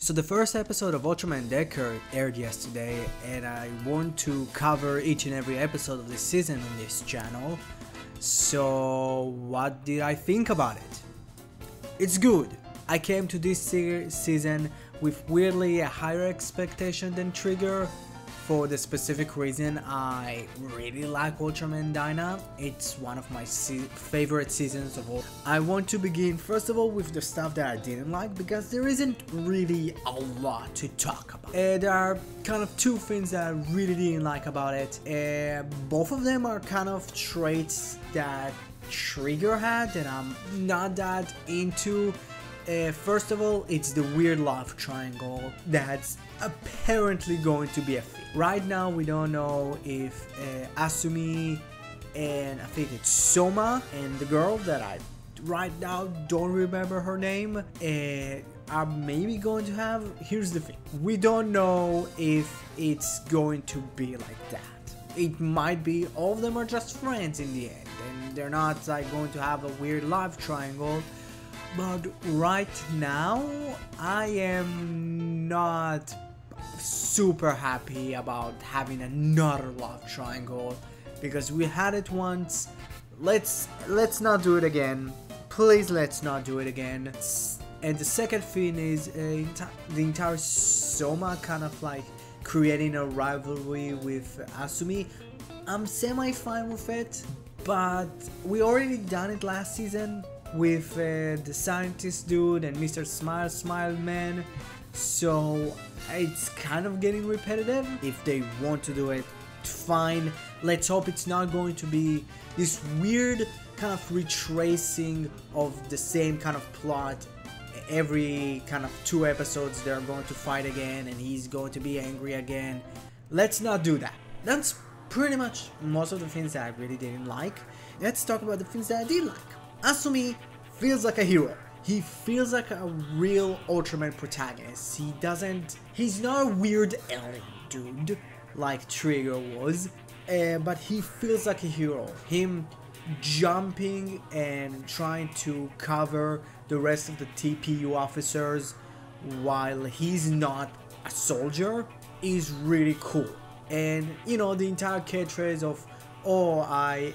So the first episode of Ultraman Decker aired yesterday, and I want to cover each and every episode of this season on this channel. So what did I think about it? It's good. I came to this season with weirdly a higher expectation than Trigger, for the specific reason I really like Ultraman Dyna. It's one of my favorite seasons of all. I want to begin first of all with the stuff that I didn't like, because there isn't really a lot to talk about. There are kind of two things that I really didn't like about it. Both of them are kind of traits that Trigger had that I'm not that into. First of all, it's the weird love triangle that's apparently going to be a thing. Right now, we don't know if Asumi and I think it's Soma and the girl that I right now don't remember her name are maybe going to have. Here's the thing: we don't know if it's going to be like that. It might be all of them are just friends in the end, and they're not like going to have a weird love triangle. But right now, I am not super happy about having another love triangle, because we had it once. Let's not do it again. Please, let's not do it again. And the second thing is the entire Soma kind of like creating a rivalry with Asumi. I'm semi-fine with it, but we already done it last season with the scientist dude and Mr. Smile Man, so it's kind of getting repetitive. If they want to do it, fine. Let's hope it's not going to be this weird kind of retracing of the same kind of plot. Every kind of 2 episodes they're going to fight again and he's going to be angry again. Let's not do that. That's pretty much most of the things that I really didn't like. Let's talk about the things that I did like. Asumi feels like a hero. He feels like a real Ultraman protagonist. He's not a weird alien dude like Trigger was, but he feels like a hero. Him jumping and trying to cover the rest of the TPU officers while he's not a soldier is really cool. And you know, the entire catchphrase of "oh, I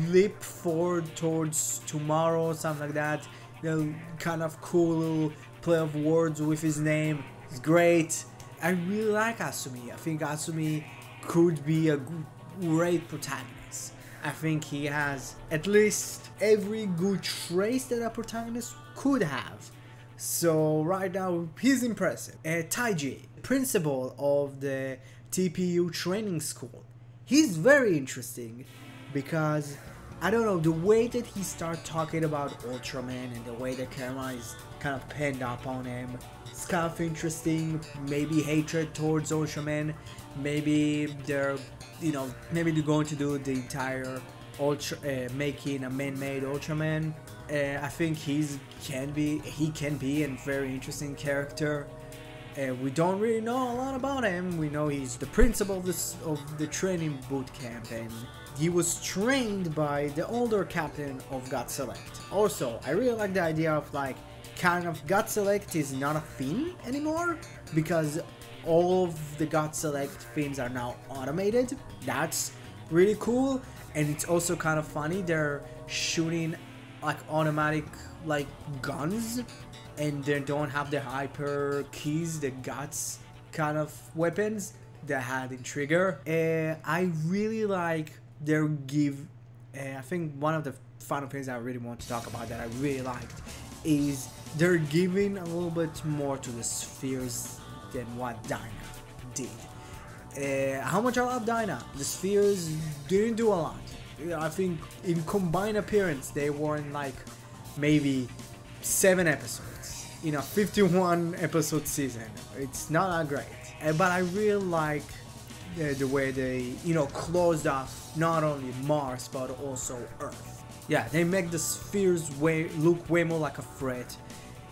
leap forward towards tomorrow," something like that. The kind of cool little play of words with his name is great. I really like Asumi. I think Asumi could be a great protagonist. I think he has at least every good trait that a protagonist could have. So right now, he's impressive. Taiji, principal of the TPU training school. He's very interesting because, I don't know, the way that he started talking about Ultraman and the way the camera is kind of panned up on him, it's kind of interesting. Maybe hatred towards Ultraman, maybe they're going to do the entire making a man-made Ultraman. I think he can be a very interesting character. We don't really know a lot about him. We know he's the principal of the training boot camp, and he was trained by the older captain of God Select. Also, I really like the idea of like kind of God Select is not a thing anymore, because all of the God Select things are now automated. That's really cool, and it's also kind of funny. They're shooting like automatic like guns, and they don't have the hyper keys, the guts kind of weapons that had in Trigger. I really like their give. I think one of the final things I really want to talk about that I really liked is they're giving a little bit more to the spheres than what Dyna did. How much I love Dyna, the spheres didn't do a lot. I think in combined appearance they were in like maybe 7 episodes in a 51 episode season. It's not that great, but I really like the way they closed off not only Mars but also Earth. Yeah, they make the spheres look way more like a threat,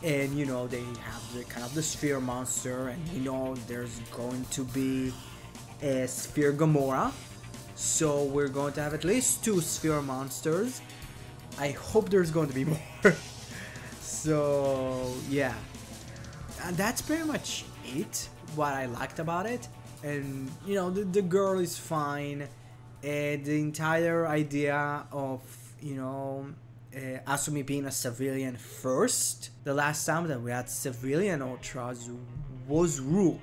and they have the kind of the sphere monster, and there's going to be a sphere Gamora, so we're going to have at least 2 sphere monsters. I hope there's going to be more. So yeah, that's pretty much it, what I liked about it. And you know, the girl is fine. The entire idea of, you know, Asumi being a civilian first, the last time that we had civilian Ultras was Roop.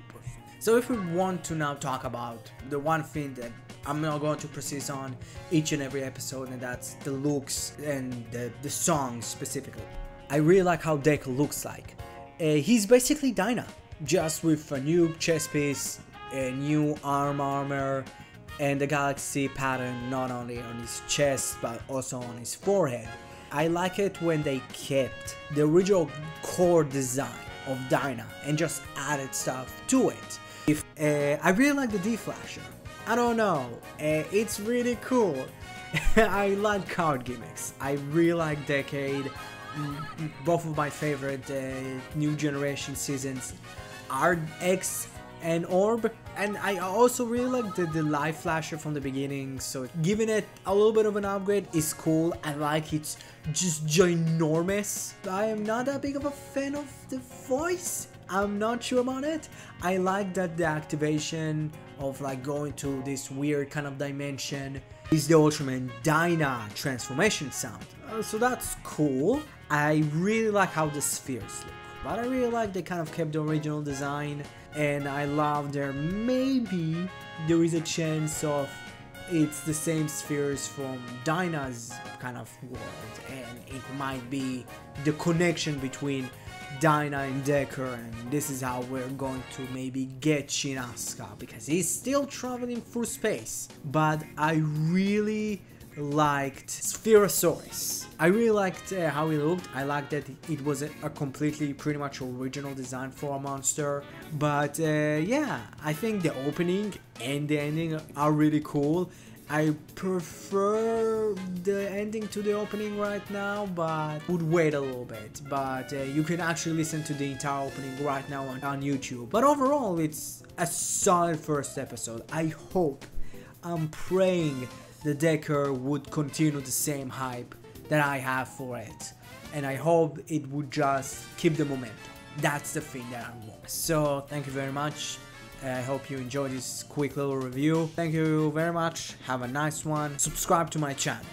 So if we want to now talk about the one thing that I'm not going to persist on each and every episode, and that's the looks and the songs specifically. I really like how Decker looks like. He's basically Dyna, just with a new chest piece, a new armor, and the galaxy pattern not only on his chest but also on his forehead. I like it when they kept the original core design of Dyna and just added stuff to it. I really like the D-Flasher. I don't know, it's really cool. I like card gimmicks. I really like Decade. Both of my favorite new generation seasons are X and Orb, and I also really like the Life Flasher from the beginning, so giving it a little bit of an upgrade is cool. I like it's just ginormous. I am not that big of a fan of the voice. I'm not sure about it. I like that the activation of like going to this weird kind of dimension is the Ultraman Dyna transformation sound. So that's cool. I really like how the spheres look, but I really like they kind of kept the original design, and I love maybe there is a chance of it's the same spheres from Dyna's kind of world, and it might be the connection between Dyna and Decker, and this is how we're going to maybe get Shinasuka, because he's still traveling through space. But I really liked Spherosaurus. I really liked how he looked. I liked that it was a completely pretty much original design for a monster. But yeah, I think the opening and the ending are really cool. I prefer the ending to the opening right now, but would wait a little bit. But you can actually listen to the entire opening right now on YouTube. But overall, it's a solid first episode. I'm praying the Decker would continue the same hype that I have for it, and I hope it would just keep the momentum. That's the thing that I want. So thank you very much. I hope you enjoyed this quick little review. Thank you very much. Have a nice one. Subscribe to my channel.